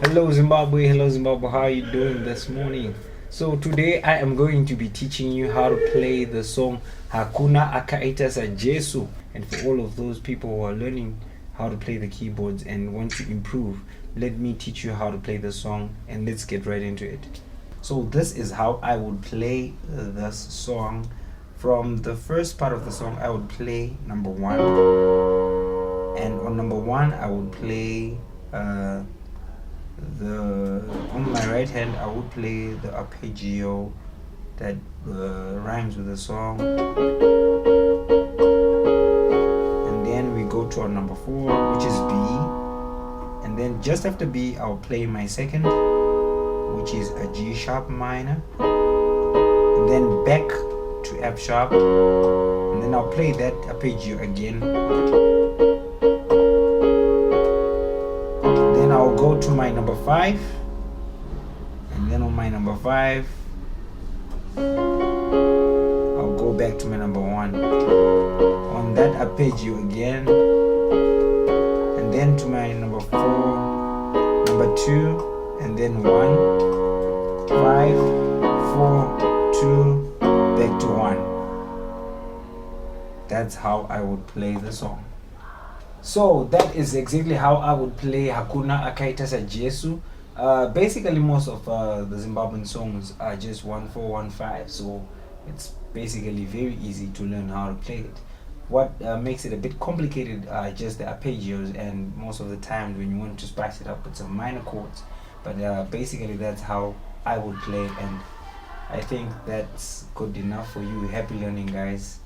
Hello Zimbabwe, how are you doing this morning? So today I am going to be teaching you how to play the song Hakuna, akaita, saJesu. And for all of those people who are learning how to play the keyboards and want to improve, let me teach you how to play the song and let's get right into it. So this is how I would play this song. From the first part of the song I would play number 1, and on number 1 I would play on my right hand I would play the arpeggio that rhymes with the song, and then we go to our number 4, which is B, and then just after B I'll play my second, which is a G sharp minor, and then back to F sharp, and then I'll play that arpeggio again. Then I'll go to my number 5, and then on my number 5 I'll go back to my number 1 on that arpeggio again, and then to my number 4, number 2, and then 1, 5, 4, 2, back to 1. That's how I would play the song. So that is exactly how I would play Hakuna, akaita, saJesu. Basically most of the Zimbabwean songs are just 1-4-1-5, so it's basically very easy to learn how to play it. What makes it a bit complicated are just the arpeggios, and most of the time when you want to spice it up with some minor chords. But basically that's how I would play, and I think that's good enough for you. Happy learning, guys.